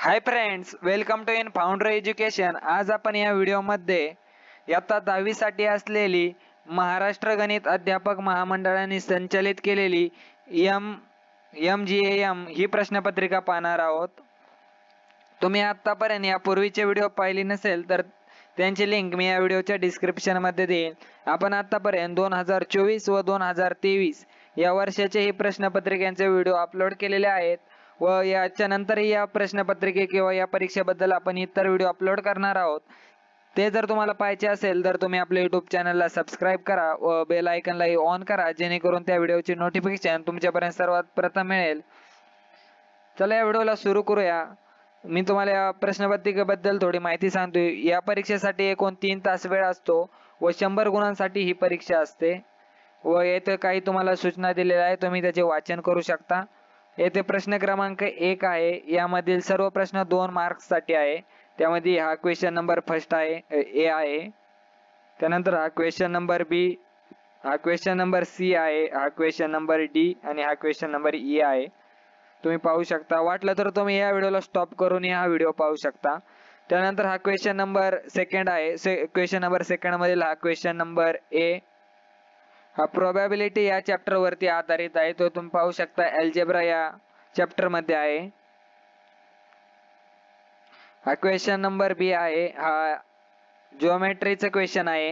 High friends, welcome to in founder education. आज आपण या व्हिडिओमध्ये इयत्ता 10वी साठी असलेली महाराष्ट्र गणित अध्यापक महामंडळाने संचालित केलेली MGAM ही प्रश्नपत्रिका पाहणार आहोत। तुम्ही आतापर्यंत यापूर्वीचे व्हिडिओ पाहिले नसेल तर त्यांची लिंक मी या व्हिडिओच्या डिस्क्रिप्शन मध्ये देईन। आपण आतापर्यंत 2024 व 2023 या वर्षाचे ही प्रश्नपत्रिकांचे व्हिडिओ अपलोड केलेले आहेत व याच्या नंतरही या प्रश्नपत्रिके किंवा या परीक्षेबद्दल आपण इतर व्हिडिओ अपलोड करणार आहोत। ते जर तुम्हाला पाहायचे असेल तर तुम्ही आपल्या YouTube चॅनलला सबस्क्राइब करा व बेल आयकॉनलाही ऑन करा, जेणेकरून त्या व्हिडिओची नोटिफिकेशन तुमच्यापर्यंत सर्वात प्रथम मिळेल। चला या व्हिडिओला सुरू करूया। मी तुम्हाला या प्रश्नपत्रिकेबद्दल थोडी माहिती सांगतो। या परीक्षेसाठी एकूण 3 तास वेळ असतो व 100 गुणांसाठी ही परीक्षा असते व येथे काही तुम्हाला सूचना दिलेल्या आहेत, तुम्ही त्याचे वाचन करू शकता। येथे प्रश्न क्रमांक 1 आहे, यामधील सर्व प्रश्न 2 मार्क्स साठी आहे। त्यामध्ये हा क्वेश्चन नंबर फर्स्ट आहे, ए आहे। त्यानंतर हा क्वेश्चन नंबर बी, हा क्वेश्चन नंबर सी आहे, हा क्वेश्चन नंबर डी आणि हा क्वेश्चन नंबर ई आहे। तुम्ही पाहू शकता। वाटलं तर तुम्ही या व्हिडिओला स्टॉप करून हा व्हिडिओ पाहू शकता। त्यानंतर हा क्वेश्चन नंबर सेकंड आहे। क्वेश्चन नंबर सेकंड मधील हा क्वेश्चन नंबर ए, हा प्रोबॅबिलिटी या चॅप्टर वरती आधारित आहे। तो तुम्ही पाहू शकता, अल्जेब्रा या चॅप्टर मध्ये आहे। हा क्वेश्चन नंबर बी आहे, हा जिओमेट्रीचा क्वेश्चन आहे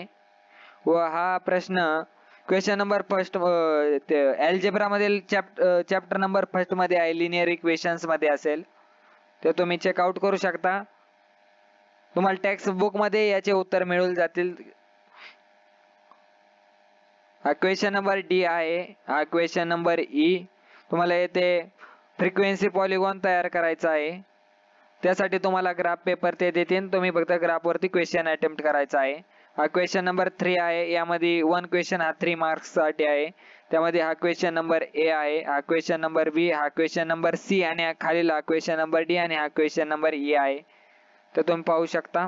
व हा प्रश्न क्वेश्चन नंबर फर्स्ट अल्जेब्रा मधील चॅप्टर नंबर फर्स्ट मध्ये आहे, लिनियर इक्वेशन्स मध्ये असेल। ते तुम्ही चेकआउट करू शकता। तुम्हाला टेक्स्ट बुक मध्ये याचे उत्तर मिळून जातील। हा क्वेश्चन नंबर डी आहे, हा क्वेश्चन नंबर ई। तुम्हाला येथे फ्रिक्वेन्सी पॉलिगॉन तयार करायचा आहे। त्यासाठी तुम्हाला ग्राफ पेपर ते देतील, तुम्ही फक्त ग्राफ वरती क्वेश्चन अटेम्प्ट करायचा आहे। हा क्वेश्चन नंबर 3 आहे, यामध्ये 1 क्वेश्चन हा 3 मार्क्स साठी आहे। त्यामध्ये हा क्वेश्चन नंबर ए आहे, हा क्वेश्चन नंबर बी, हा क्वेश्चन नंबर सी आणि खालील हा क्वेश्चन नंबर डी आणि हा क्वेश्चन नंबर ई आहे। तर तुम्ही पाहू शकता।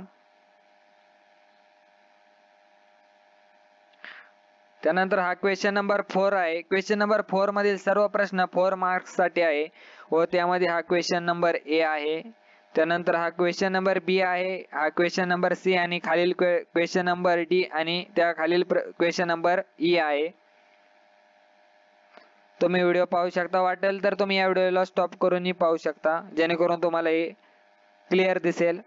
त्यानंतर हा क्वेश्चन नंबर 4 आहे। क्वेश्चन नंबर 4 मधील सर्व प्रश्न 4 मार्क्स साठी आहे व त्यामध्ये हा क्वेश्चन नंबर ए आहे। त्यानंतर हा क्वेश्चन नंबर बी आहे, हा क्वेश्चन नंबर सी आणि खालील क्वेश्चन नंबर डी आणि त्या खालील क्वेश्चन नंबर ई आहे। तुम्ही व्हिडिओ पाहू शकता। वाटेल तर तुम्ही या व्हिडिओला स्टॉप करूनही पाहू शकता, जेणेकरून तुम्हाला हे क्लिअर दिसेल।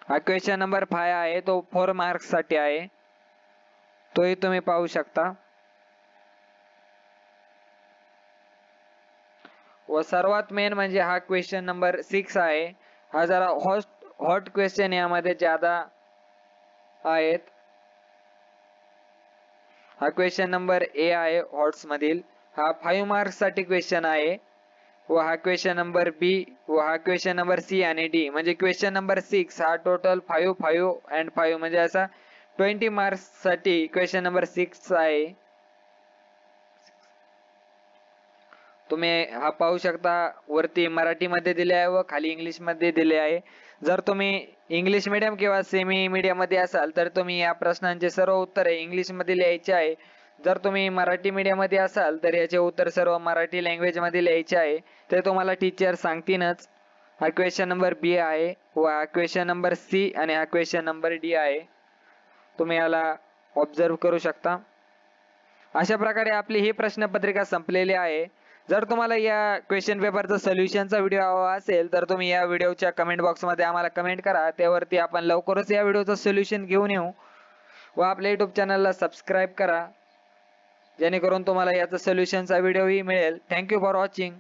हा क्वेश्चन नंबर 5 आहे, तो 4 मार्क्स साठी आहे, तोही तुम्ही पाहू शकता। व सर्वात मेन म्हणजे हा क्वेश्चन नंबर 6 आहे। हा जरा हॉट क्वेश्चन यामध्ये ज्यादा आहेत। हा क्वेश्चन नंबर ए आहे हॉट्स मधील, हा 5 मार्क्स साठी क्वेश्चन आहे व हा क्वेश्चन नंबर बी व हा क्वेश्चन नंबर सी आणि डी म्हणजे क्वेश्चन नंबर 6 हा टोटल 5 5 अँड 5 म्हणजे असा 20 मार्क्स साठी क्वेश्चन नंबर 6 आहे। तुम्ही हा पाहू शकता, वरती मराठी मध्ये दिले आहे व खाली इंग्लिश मध्ये दिले आहे। जर तुम्ही इंग्लिश मीडियम किंवा सेमी मीडियम मध्ये असाल तर तुम्ही या प्रश्नांचे सर्व उत्तरे इंग्लिश मध्ये लिहायचे आहे। जर तुम्ही मराठी मीडियम मध्ये असाल तर याचे उत्तर सर्व मराठी लँग्वेज मध्ये लिहायचे आहे, ते तुम्हाला टीचर सांगतीलच। हा क्वेश्चन नंबर बी आहे व हा क्वेश्चन नंबर सी आणि हा क्वेश्चन नंबर डी आहे। तुम्ही याला ऑब्झर्व करू शकता। अशा प्रकारे आपली ही प्रश्नपत्रिका संपलेली आहे। जर तुम्हाला या क्वेश्चन पेपरचा सोल्युशनचा व्हिडिओ हवा असेल तर तुम्ही या व्हिडिओच्या कमेंट बॉक्स मध्ये आम्हाला कमेंट करा, त्यावरती आपण लवकरच या व्हिडिओचा सोल्युशन घेऊन येऊ व आपल्या YouTube चॅनलला सबस्क्राइब करा, जेणेकरून तुम्हाला याचा सोल्युशनचा व्हिडिओही मिळेल। Thank you for watching.